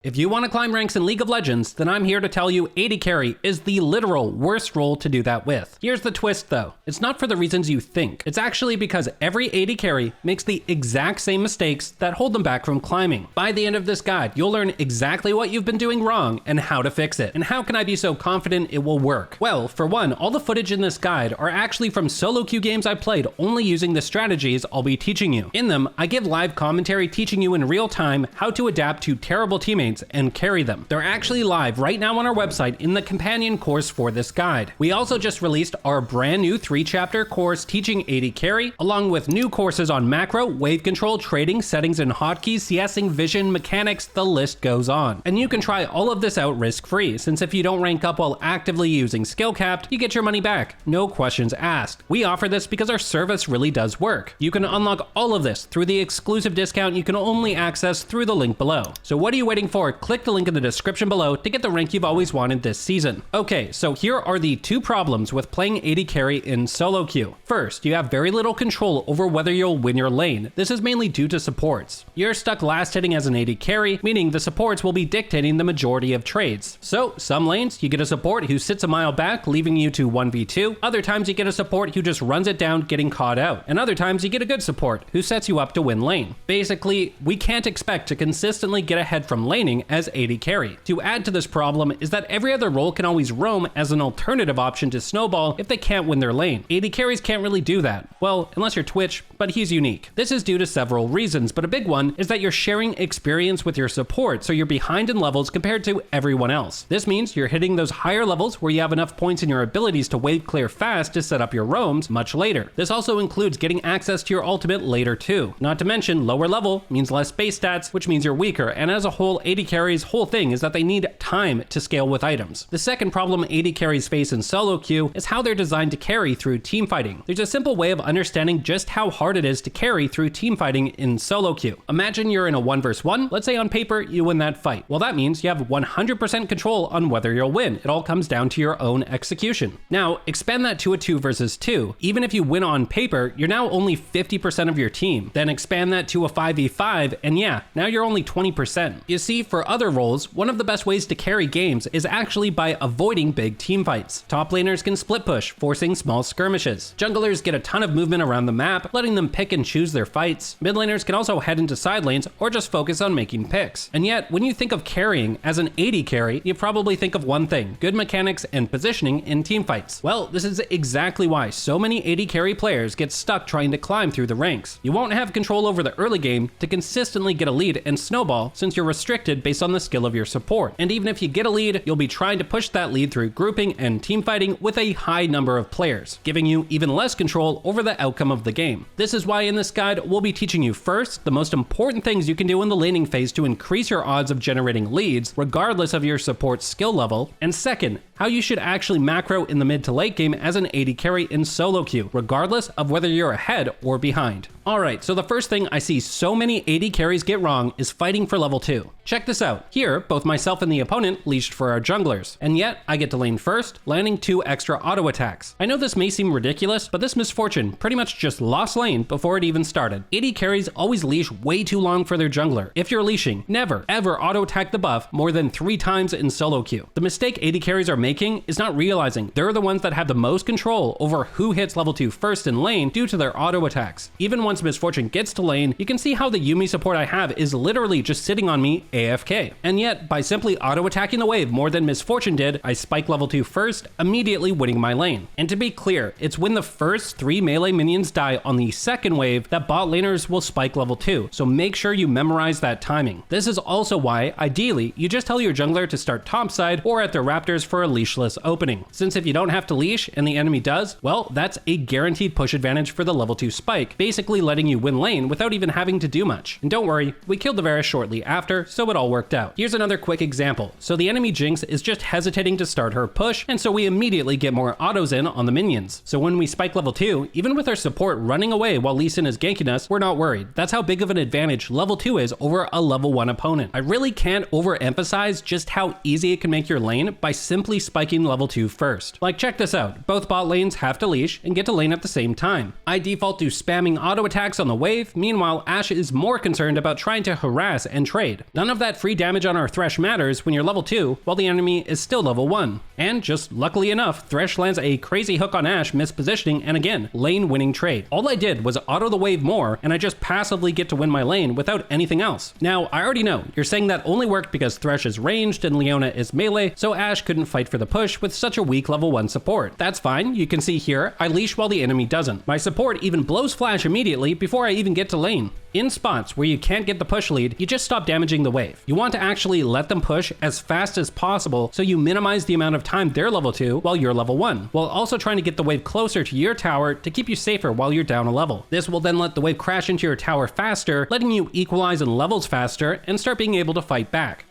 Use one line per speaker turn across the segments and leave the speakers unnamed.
If you want to climb ranks in League of Legends, then I'm here to tell you AD carry is the literal worst role to do that with. Here's the twist though, it's not for the reasons you think. It's actually because every AD carry makes the exact same mistakes that hold them back from climbing. By the end of this guide, you'll learn exactly what you've been doing wrong and how to fix it. And how can I be so confident it will work? Well, for one, all the footage in this guide are actually from solo queue games I played only using the strategies I'll be teaching you. In them, I give live commentary teaching you in real time how to adapt to terrible teammates and carry them. They're actually live right now on our website in the companion course for this guide. We also just released our brand new 3-chapter course teaching AD carry, along with new courses on macro, wave control, trading, settings and hotkeys, CSing, vision, mechanics, the list goes on. And you can try all of this out risk-free, since if you don't rank up while actively using skill capped, you get your money back, no questions asked. We offer this because our service really does work. You can unlock all of this through the exclusive discount you can only access through the link below. So what are you waiting for? Click the link in the description below to get the rank you've always wanted this season. Okay, so here are the 2 problems with playing AD carry in solo queue. First, you have very little control over whether you'll win your lane. This is mainly due to supports. You're stuck last hitting as an AD carry, meaning the supports will be dictating the majority of trades. So some lanes, you get a support who sits a mile back, leaving you to 1v2. Other times you get a support who just runs it down, getting caught out. And other times you get a good support who sets you up to win lane. Basically, we can't expect to consistently get ahead from laning as AD carry. To add to this problem is that every other role can always roam as an alternative option to snowball if they can't win their lane. AD carries can't really do that. Well, unless you're Twitch, but he's unique. This is due to several reasons, but a big one is that you're sharing experience with your support, so you're behind in levels compared to everyone else. This means you're hitting those higher levels where you have enough points in your abilities to wave clear fast to set up your roams much later. This also includes getting access to your ultimate later too. Not to mention, lower level means less base stats, which means you're weaker, and as a whole, AD carry's whole thing is that they need time to scale with items. The second problem AD carries face in solo queue is how they're designed to carry through teamfighting. There's a simple way of understanding just how hard it is to carry through teamfighting in solo queue. Imagine you're in a 1 vs 1, let's say on paper you win that fight. Well, that means you have 100% control on whether you'll win. It all comes down to your own execution. Now, expand that to a 2 vs 2. Even if you win on paper, you're now only 50% of your team. Then expand that to a 5v5, and yeah, now you're only 20%. You see, for other roles, one of the best ways to carry games is actually by avoiding big team fights. Top laners can split push, forcing small skirmishes. Junglers get a ton of movement around the map, letting them pick and choose their fights. Mid laners can also head into side lanes or just focus on making picks. And yet, when you think of carrying as an AD carry, you probably think of one thing: good mechanics and positioning in team fights. Well, this is exactly why so many AD carry players get stuck trying to climb through the ranks. You won't have control over the early game to consistently get a lead and snowball, since you're restricted based on the skill of your support. And even if you get a lead, you'll be trying to push that lead through grouping and team fighting with a high number of players, giving you even less control over the outcome of the game. This is why in this guide, we'll be teaching you first, the most important things you can do in the laning phase to increase your odds of generating leads, regardless of your support skill level, and second, how you should actually macro in the mid to late game as an AD carry in solo queue, regardless of whether you're ahead or behind. Alright, so the first thing I see so many AD carries get wrong is fighting for level 2. Check this out. Here, both myself and the opponent leashed for our junglers, and yet I get to lane first, landing 2 extra auto attacks. I know this may seem ridiculous, but this misfortune pretty much just lost lane before it even started. AD carries always leash way too long for their jungler. If you're leashing, never ever auto attack the buff more than 3 times in solo queue. The mistake AD carries are making is not realizing they're the ones that have the most control over who hits level 2 first in lane due to their auto attacks. Even once misfortune gets to lane, you can see how the Yuumi support I have is literally just sitting on me AFK. And yet, by simply auto attacking the wave more than misfortune did, I spike level 2 first, immediately winning my lane. And to be clear, it's when the first 3 melee minions die on the second wave that bot laners will spike level 2, so make sure you memorize that timing. This is also why, ideally, you just tell your jungler to start topside or at their raptors for a leashless opening. Since if you don't have to leash and the enemy does, well, that's a guaranteed push advantage for the level 2 spike, basically letting you win lane without even having to do much. And don't worry, we killed the Varus shortly after, so it all worked out. Here's another quick example. So the enemy Jinx is just hesitating to start her push, and so we immediately get more autos in on the minions. So when we spike level 2, even with our support running away while Lee Sin is ganking us, we're not worried. That's how big of an advantage level 2 is over a level 1 opponent. I really can't overemphasize just how easy it can make your lane by simply spiking level 2 first. Like, check this out. Both bot lanes have to leash and get to lane at the same time. I default to spamming auto attacks on the wave, meanwhile Ashe is more concerned about trying to harass and trade. None None of that free damage on our Thresh matters when you're level 2 while the enemy is still level 1. And just luckily enough, Thresh lands a crazy hook on Ashe, mispositioning, and again, lane winning trade. All I did was auto the wave more, and I just passively get to win my lane without anything else. Now, I already know, you're saying that only worked because Thresh is ranged and Leona is melee, so Ashe couldn't fight for the push with such a weak level 1 support. That's fine, you can see here, I leash while the enemy doesn't. My support even blows flash immediately before I even get to lane. In spots where you can't get the push lead, you just stop damaging the wave. You want to actually let them push as fast as possible so you minimize the amount of time they're level 2 while you're level 1, while also trying to get the wave closer to your tower to keep you safer while you're down a level. This will then let the wave crash into your tower faster, letting you equalize in levels faster and start being able to fight back.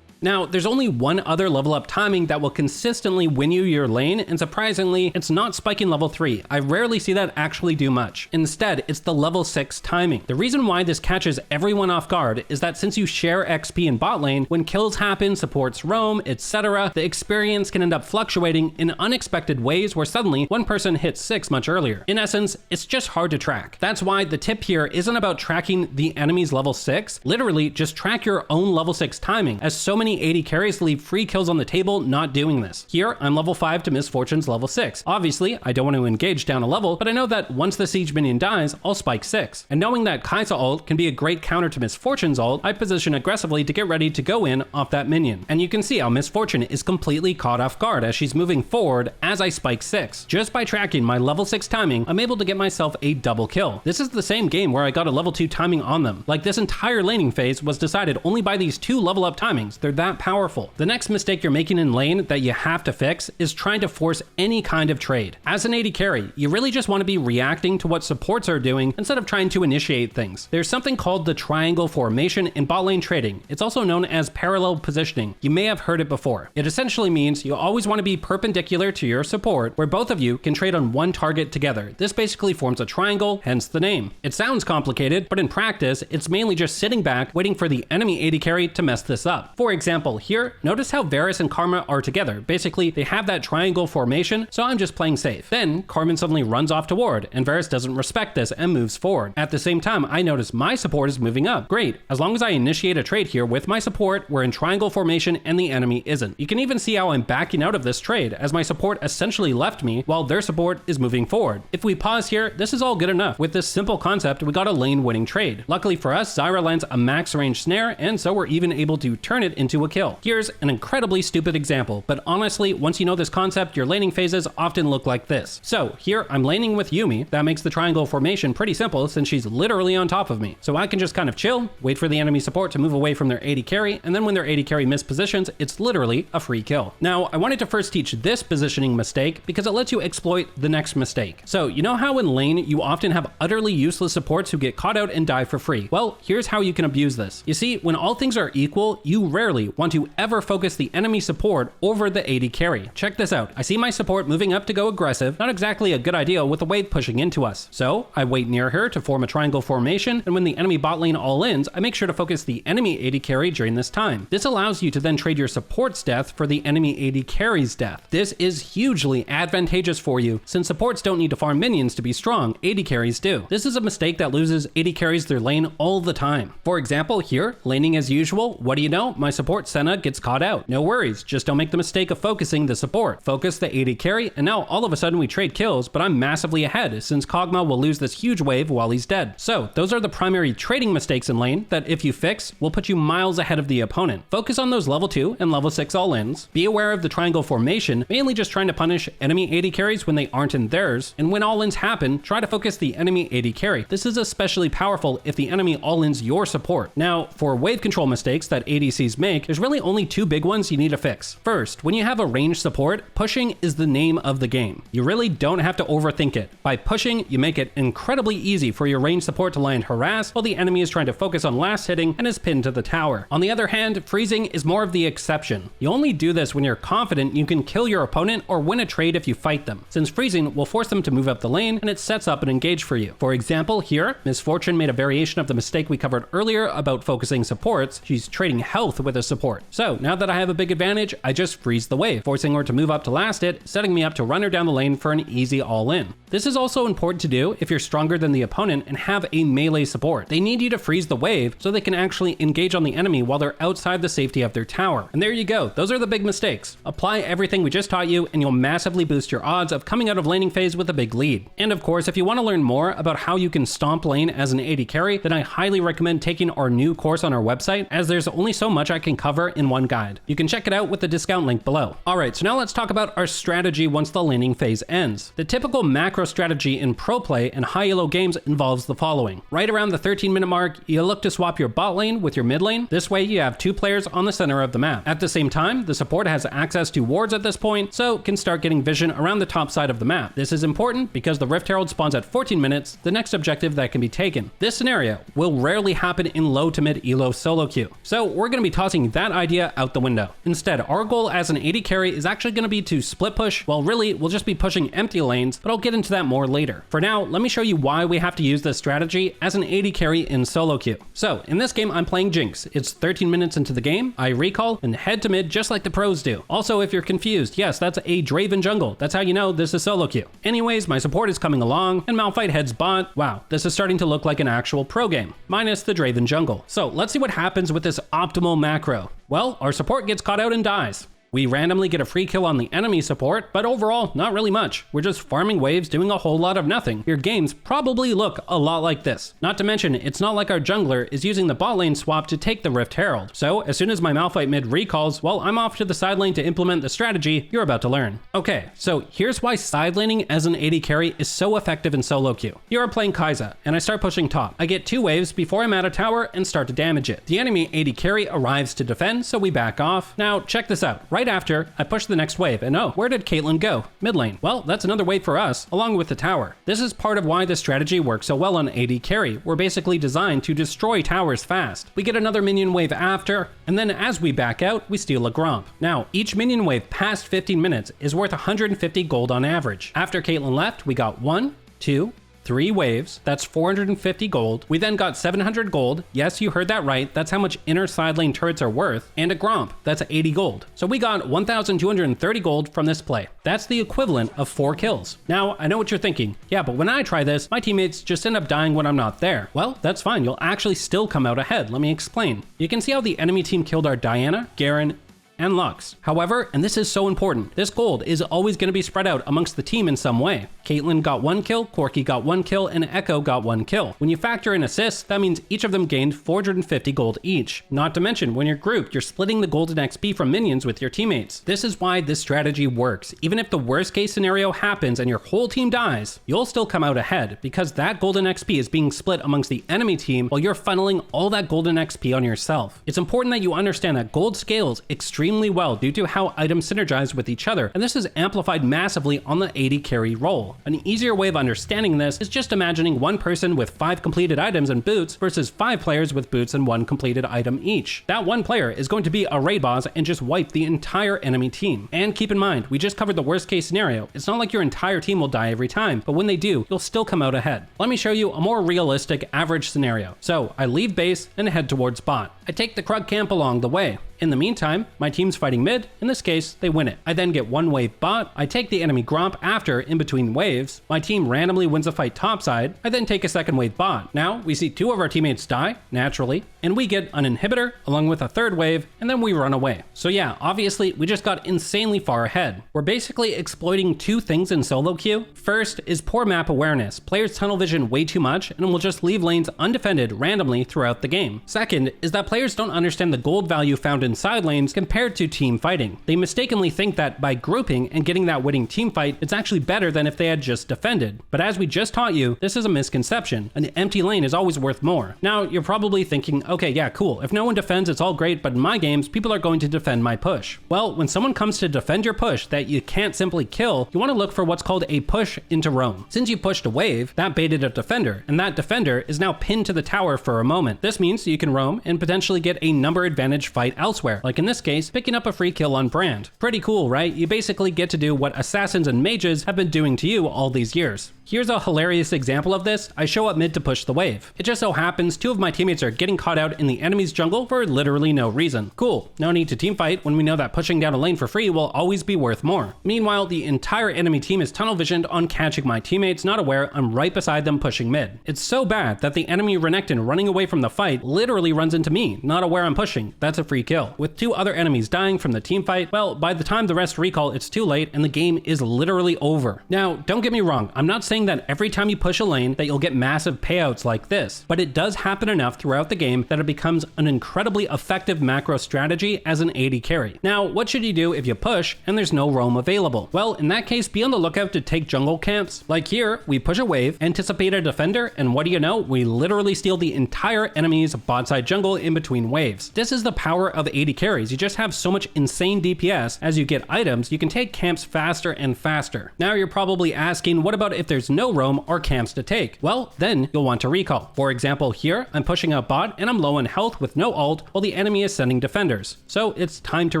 Now, there's only one other level up timing that will consistently win you your lane, and surprisingly, it's not spiking level 3. I rarely see that actually do much. Instead, it's the level 6 timing. The reason why this catches everyone off guard is that since you share XP in bot lane, when kills happen, supports roam, etc., the experience can end up fluctuating in unexpected ways where suddenly one person hits 6 much earlier. In essence, it's just hard to track. That's why the tip here isn't about tracking the enemy's level 6, literally just track your own level 6 timing, as so many AD carries leave free kills on the table not doing this. Here, I'm level 5 to Miss Fortune's level 6. Obviously, I don't want to engage down a level, but I know that once the siege minion dies, I'll spike 6. And knowing that Kai'Sa ult can be a great counter to Miss Fortune's ult, I position aggressively to get ready to go in off that minion. And you can see how Miss Fortune is completely caught off guard as she's moving forward as I spike 6. Just by tracking my level 6 timing, I'm able to get myself a double kill. This is the same game where I got a level 2 timing on them. Like, this entire laning phase was decided only by these 2 level up timings. They're that powerful. The next mistake you're making in lane that you have to fix is trying to force any kind of trade. As an AD carry, you really just want to be reacting to what supports are doing instead of trying to initiate things. There's something called the triangle formation in bot lane trading. It's also known as parallel positioning. You may have heard it before. It essentially means you always want to be perpendicular to your support, where both of you can trade on one target together. This basically forms a triangle, hence the name. It sounds complicated, but in practice, it's mainly just sitting back, waiting for the enemy AD carry to mess this up. For example, here, notice how Varus and Karma are together. Basically, they have that triangle formation, so I'm just playing safe. Then, Carmen suddenly runs off to ward, and Varus doesn't respect this and moves forward. At the same time, I notice my support is moving up. Great, as long as I initiate a trade here with my support, we're in triangle formation and the enemy isn't. You can even see how I'm backing out of this trade, as my support essentially left me while their support is moving forward. If we pause here, this is all good enough. With this simple concept, we got a lane winning trade. Luckily for us, Zyra lands a max range snare, and so we're even able to turn it into a kill. Here's an incredibly stupid example, but honestly, once you know this concept, your laning phases often look like this. So here, I'm laning with Yuumi. That makes the triangle formation pretty simple since she's literally on top of me. So I can just kind of chill, wait for the enemy support to move away from their AD carry, and then when their AD carry mispositions, it's literally a free kill. Now, I wanted to first teach this positioning mistake because it lets you exploit the next mistake. So you know how in lane, you often have utterly useless supports who get caught out and die for free? Well, here's how you can abuse this. You see, when all things are equal, you rarely want to ever focus the enemy support over the AD carry. Check this out. I see my support moving up to go aggressive, not exactly a good idea with the wave pushing into us. So I wait near her to form a triangle formation, and when the enemy bot lane all-ins, I make sure to focus the enemy AD carry during this time. This allows you to then trade your support's death for the enemy AD carry's death. This is hugely advantageous for you, since supports don't need to farm minions to be strong, AD carries do. This is a mistake that loses AD carries their lane all the time. For example, here, laning as usual, what do you know? My support Senna gets caught out. No worries, just don't make the mistake of focusing the support. Focus the AD carry, and now all of a sudden we trade kills, but I'm massively ahead since Kog'Maw will lose this huge wave while he's dead. So those are the primary trading mistakes in lane that if you fix, will put you miles ahead of the opponent. Focus on those level 2 and level 6 all-ins. Be aware of the triangle formation, mainly just trying to punish enemy AD carries when they aren't in theirs, and when all-ins happen, try to focus the enemy AD carry. This is especially powerful if the enemy all-ins your support. Now, for wave control mistakes that ADCs make, there's really only 2 big ones you need to fix. First, when you have a ranged support, pushing is the name of the game. You really don't have to overthink it. By pushing, you make it incredibly easy for your ranged support to land harass while the enemy is trying to focus on last hitting and is pinned to the tower. On the other hand, freezing is more of the exception. You only do this when you're confident you can kill your opponent or win a trade if you fight them, since freezing will force them to move up the lane and it sets up an engage for you. For example, here, Miss Fortune made a variation of the mistake we covered earlier about focusing supports. She's trading health with a support. So now that I have a big advantage, I just freeze the wave, forcing her to move up to last it, setting me up to run her down the lane for an easy all-in. This is also important to do if you're stronger than the opponent and have a melee support. They need you to freeze the wave so they can actually engage on the enemy while they're outside the safety of their tower. And there you go, those are the big mistakes. Apply everything we just taught you and you'll massively boost your odds of coming out of laning phase with a big lead. And of course, if you want to learn more about how you can stomp lane as an AD carry, then I highly recommend taking our new course on our website, as there's only so much I can cover in one guide. You can check it out with the discount link below. Alright, so now let's talk about our strategy once the laning phase ends. The typical macro strategy in pro play and high elo games involves the following. Right around the 13-minute mark, you look to swap your bot lane with your mid lane. This way you have 2 players on the center of the map. At the same time, the support has access to wards at this point, so can start getting vision around the top side of the map. This is important because the Rift Herald spawns at 14 minutes, the next objective that can be taken. This scenario will rarely happen in low to mid elo solo queue, so we're going to be tossing that idea out the window. Instead, our goal as an AD carry is actually going to be to split push. Well, really, we'll just be pushing empty lanes, but I'll get into that more later. For now, let me show you why we have to use this strategy as an AD carry in solo queue. So, in this game, I'm playing Jinx. It's 13 minutes into the game, I recall and head to mid just like the pros do. Also, if you're confused, yes, that's a Draven jungle. That's how you know this is solo queue. Anyways, my support is coming along, and Malphite heads bot. Wow, this is starting to look like an actual pro game, minus the Draven jungle. So, let's see what happens with this optimal macro. Well, our support gets caught out and dies. We randomly get a free kill on the enemy support, but overall, not really much. We're just farming waves doing a whole lot of nothing. Your games probably look a lot like this. Not to mention, it's not like our jungler is using the bot lane swap to take the Rift Herald. So, as soon as my Malphite mid recalls, well, I'm off to the side lane to implement the strategy you're about to learn. Okay, so here's why side laning as an AD carry is so effective in solo queue. Here I'm playing Kai'Sa, and I start pushing top. I get 2 waves before I'm at a tower and start to damage it. The enemy AD carry arrives to defend, so we back off. Now, check this out. Right after, I push the next wave, and oh, where did Caitlyn go? Mid lane. Well, that's another wave for us, along with the tower. This is part of why this strategy works so well on AD carry. We're basically designed to destroy towers fast. We get another minion wave after, and then as we back out, we steal a Gromp. Now, each minion wave past 15 minutes is worth 150 gold on average. After Caitlyn left, we got 1, 2, 3 waves, that's 450 gold. We then got 700 gold. Yes, you heard that right. That's how much inner side lane turrets are worth. And a Gromp, that's 80 gold. So we got 1,230 gold from this play. That's the equivalent of 4 kills. Now, I know what you're thinking. Yeah, but when I try this, my teammates just end up dying when I'm not there. Well, that's fine. You'll actually still come out ahead. Let me explain. You can see how the enemy team killed our Diana, Garen, and Lux. However, and this is so important, this gold is always going to be spread out amongst the team in some way. Caitlyn got 1 kill, Corki got 1 kill, and Echo got 1 kill. When you factor in assists, that means each of them gained 450 gold each. Not to mention, when you're grouped, you're splitting the golden XP from minions with your teammates. This is why this strategy works. Even if the worst case scenario happens and your whole team dies, you'll still come out ahead, because that golden XP is being split amongst the enemy team while you're funneling all that golden XP on yourself. It's important that you understand that gold scales extremely well due to how items synergize with each other, and this is amplified massively on the AD carry role. An easier way of understanding this is just imagining one person with 5 completed items and boots versus 5 players with boots and 1 completed item each. That one player is going to be a raid boss and just wipe the entire enemy team. And keep in mind, we just covered the worst case scenario. It's not like your entire team will die every time, but when they do, you'll still come out ahead. Let me show you a more realistic average scenario. So I leave base and head towards bot. I take the Krug camp along the way. In the meantime, my team's fighting mid. In this case, they win it. I then get 1 wave bot. I take the enemy Gromp after, in between waves. My team randomly wins a fight topside. I then take a 2nd wave bot. Now, we see 2 of our teammates die, naturally, and we get an inhibitor along with a 3rd wave, and then we run away. So yeah, obviously, we just got insanely far ahead. We're basically exploiting 2 things in solo queue. First is poor map awareness. Players tunnel vision way too much, and will just leave lanes undefended randomly throughout the game. Second is that players don't understand the gold value found in side lanes compared to team fighting. They mistakenly think that by grouping and getting that winning team fight, it's actually better than if they had just defended. But as we just taught you, this is a misconception. An empty lane is always worth more. Now, you're probably thinking, okay, yeah, cool. If no one defends, it's all great, but in my games, people are going to defend my push. Well, when someone comes to defend your push that you can't simply kill, you want to look for what's called a push into roam. Since you pushed a wave, that baited a defender, and that defender is now pinned to the tower for a moment. This means you can roam and potentially get a number advantage fight elsewhere, like in this case, picking up a free kill on Brand. Pretty cool, right? You basically get to do what assassins and mages have been doing to you all these years. Here's a hilarious example of this. I show up mid to push the wave. It just so happens 2 of my teammates are getting caught out in the enemy's jungle for literally no reason. Cool, no need to teamfight when we know that pushing down a lane for free will always be worth more. Meanwhile, the entire enemy team is tunnel visioned on catching my teammates, not aware I'm right beside them pushing mid. It's so bad that the enemy Renekton running away from the fight literally runs into me, not aware I'm pushing. That's a free kill. With 2 other enemies dying from the team fight, well, by the time the rest recall, it's too late and the game is literally over. Now, don't get me wrong, I'm not saying that every time you push a lane that you'll get massive payouts like this, but it does happen enough throughout the game that it becomes an incredibly effective macro strategy as an AD carry. Now, what should you do if you push and there's no roam available? Well, in that case, be on the lookout to take jungle camps. Like here, we push a wave, anticipate a defender, and what do you know? We literally steal the entire enemy's bot side jungle in between waves. This is the power of AD carries. You just have so much insane DPS. As you get items, you can take camps faster and faster. Now you're probably asking, what about if there's no roam or camps to take? Well, then you'll want to recall. For example, here, I'm pushing out bot and I'm low in health with no ult while the enemy is sending defenders. So it's time to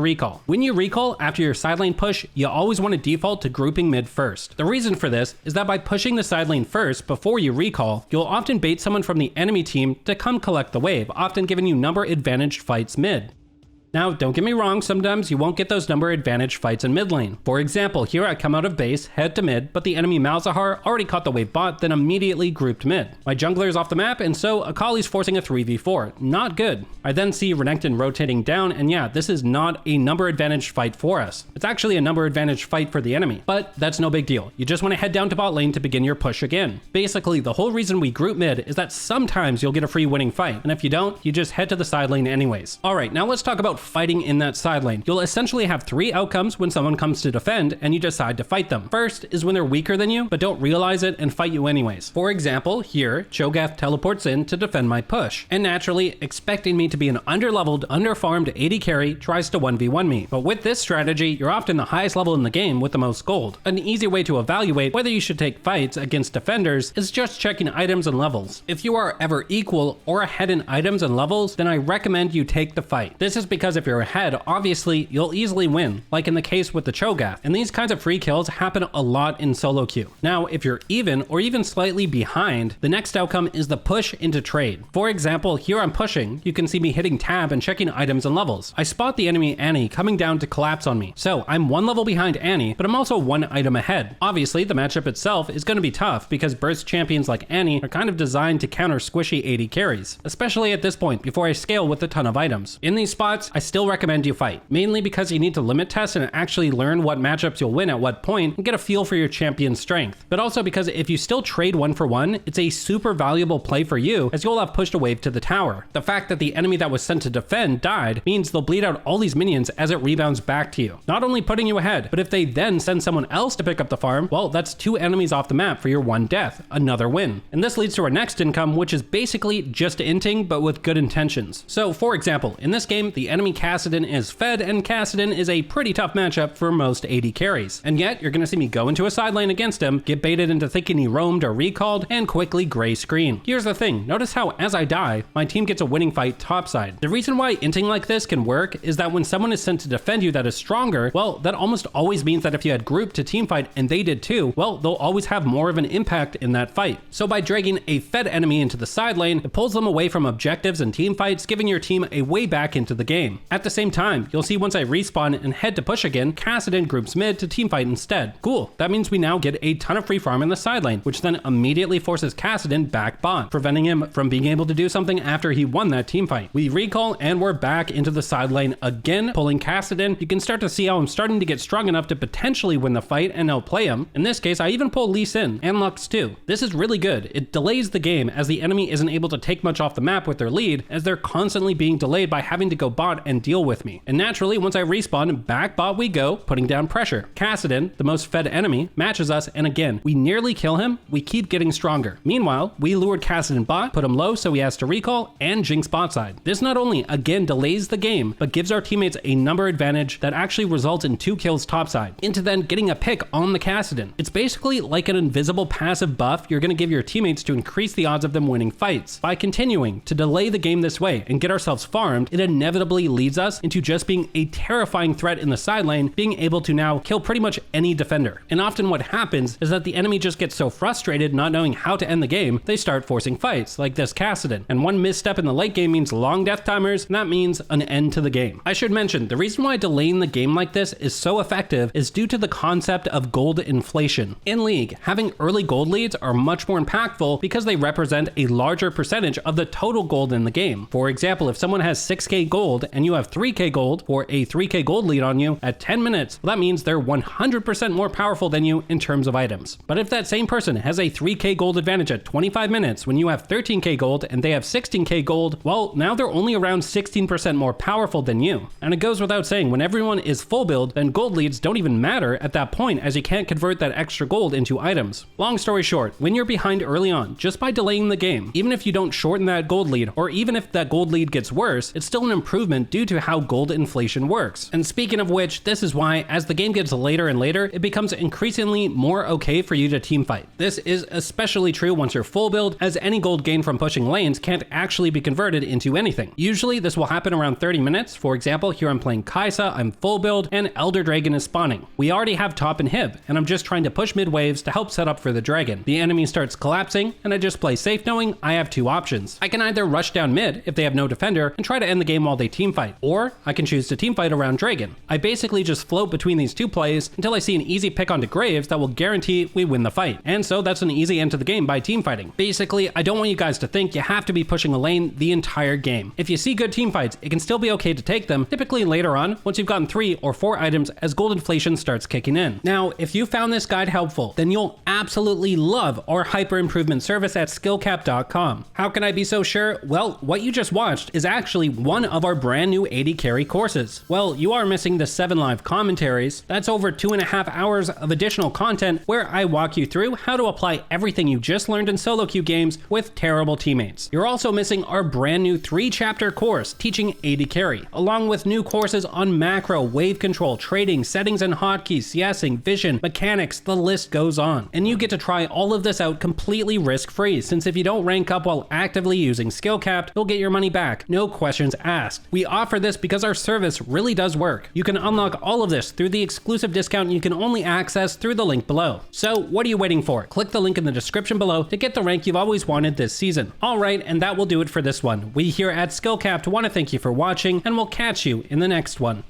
recall. When you recall after your side lane push, you always want to default to grouping mid first. The reason for this is that by pushing the side lane first before you recall, you'll often bait someone from the enemy team to come collect the wave, often giving you number advantaged fights mid. Now, don't get me wrong, sometimes you won't get those number advantage fights in mid lane. For example, here I come out of base, head to mid, but the enemy Malzahar already caught the wave bot, then immediately grouped mid. My jungler is off the map, and so Akali's forcing a 3v4. Not good. I then see Renekton rotating down, and yeah, this is not a number advantage fight for us. It's actually a number advantage fight for the enemy, but that's no big deal. You just want to head down to bot lane to begin your push again. Basically, the whole reason we group mid is that sometimes you'll get a free winning fight, and if you don't, you just head to the side lane anyways. Alright, now let's talk about fighting in that side lane. You'll essentially have 3 outcomes when someone comes to defend and you decide to fight them. First is when they're weaker than you, but don't realize it and fight you anyways. For example, here, Cho'Gath teleports in to defend my push, and naturally, expecting me to be an underleveled, underfarmed AD carry, tries to 1v1 me. But with this strategy, you're often the highest level in the game with the most gold. An easy way to evaluate whether you should take fights against defenders is just checking items and levels. If you are ever equal or ahead in items and levels, then I recommend you take the fight. This is because if you're ahead, obviously you'll easily win, like in the case with the Cho'Gath, and these kinds of free kills happen a lot in solo queue. Now, if you're even or even slightly behind, the next outcome is the push into trade. For example, here I'm pushing, you can see me hitting tab and checking items and levels. I spot the enemy Annie coming down to collapse on me, so I'm 1 level behind Annie, but I'm also 1 item ahead. Obviously, the matchup itself is going to be tough because burst champions like Annie are kind of designed to counter squishy AD carries, especially at this point before I scale with a ton of items. In these spots, I still recommend you fight, mainly because you need to limit test and actually learn what matchups you'll win at what point and get a feel for your champion's strength. But also because if you still trade 1 for 1, it's a super valuable play for you as you'll have pushed a wave to the tower. The fact that the enemy that was sent to defend died means they'll bleed out all these minions as it rebounds back to you, not only putting you ahead, but if they then send someone else to pick up the farm, well, that's 2 enemies off the map for your 1 death, another win. And this leads to our next income, which is basically just Inting, but with good intentions. So for example, in this game, the enemy Kassadin is fed, and Kassadin is a pretty tough matchup for most AD carries. And yet, you're gonna see me go into a side lane against him, get baited into thinking he roamed or recalled, and quickly gray screen. Here's the thing, notice how as I die, my team gets a winning fight topside. The reason why Inting like this can work is that when someone is sent to defend you that is stronger, well, that almost always means that if you had grouped to teamfight and they did too, well, they'll always have more of an impact in that fight. So by dragging a fed enemy into the side lane, it pulls them away from objectives and team fights, giving your team a way back into the game. At the same time, you'll see once I respawn and head to push again, Kassadin groups mid to teamfight instead. Cool, that means we now get a ton of free farm in the side lane, which then immediately forces Kassadin back bot, preventing him from being able to do something after he won that teamfight. We recall and we're back into the side lane again, pulling Kassadin. You can start to see how I'm starting to get strong enough to potentially win the fight and outplay him. In this case, I even pull Lee Sin and Lux too. This is really good. It delays the game as the enemy isn't able to take much off the map with their lead, as they're constantly being delayed by having to go bot and deal with me. And naturally, once I respawn, back bot we go, putting down pressure. Kassadin, the most fed enemy, matches us, and again, we nearly kill him, we keep getting stronger. Meanwhile, we lured Kassadin bot, put him low so he has to recall, and jinx bot side. This not only, again, delays the game, but gives our teammates a number advantage that actually results in 2 kills topside, into then getting a pick on the Kassadin. It's basically like an invisible passive buff you're going to give your teammates to increase the odds of them winning fights. By continuing to delay the game this way and get ourselves farmed, it inevitably leads us into just being a terrifying threat in the side lane, being able to now kill pretty much any defender. And often what happens is that the enemy just gets so frustrated not knowing how to end the game, they start forcing fights, like this Kassadin. And one misstep in the late game means long death timers, and that means an end to the game. I should mention, the reason why delaying the game like this is so effective is due to the concept of gold inflation. In League, having early gold leads are much more impactful because they represent a larger percentage of the total gold in the game. For example, if someone has 6k gold and you have 3k gold or a 3k gold lead on you at 10 minutes, well, that means they're 100% more powerful than you in terms of items. But if that same person has a 3k gold advantage at 25 minutes when you have 13k gold and they have 16k gold, well, now they're only around 16% more powerful than you. And it goes without saying, when everyone is full build, then gold leads don't even matter at that point, as you can't convert that extra gold into items. Long story short, when you're behind early on, just by delaying the game, even if you don't shorten that gold lead, or even if that gold lead gets worse, it's still an improvement due to how gold inflation works. And speaking of which, this is why, as the game gets later and later, it becomes increasingly more okay for you to team fight. This is especially true once you're full build, as any gold gained from pushing lanes can't actually be converted into anything. Usually this will happen around 30 minutes. For example, here I'm playing Kai'Sa, I'm full build, and Elder Dragon is spawning. We already have top and Hib, and I'm just trying to push mid waves to help set up for the dragon. The enemy starts collapsing, and I just play safe knowing I have two options. I can either rush down mid if they have no defender and try to end the game while they teamfight, or I can choose to teamfight around dragon. I basically just float between these two plays until I see an easy pick onto Graves that will guarantee we win the fight. And so that's an easy end to the game by teamfighting. Basically, I don't want you guys to think you have to be pushing a lane the entire game. If you see good teamfights, it can still be okay to take them, typically later on, once you've gotten 3 or 4 items as gold inflation starts kicking in. Now, if you found this guide helpful, then you'll absolutely love our hyper improvement service at skillcap.com. How can I be so sure? Well, what you just watched is actually one of our brand new AD carry courses. Well, you are missing the 7 live commentaries. That's over 2.5 hours of additional content where I walk you through how to apply everything you just learned in solo queue games with terrible teammates. You're also missing our brand new 3-chapter course teaching AD carry, along with new courses on macro, wave control, trading, settings and hotkeys, CSing, vision, mechanics, the list goes on. And you get to try all of this out completely risk-free, since if you don't rank up while actively using SkillCapped, you'll get your money back, no questions asked. We offer this because our service really does work. You can unlock all of this through the exclusive discount you can only access through the link below. So what are you waiting for? Click the link in the description below to get the rank you've always wanted this season. Alright, and that will do it for this one. We here at SkillCapped want to thank you for watching, and we'll catch you in the next one.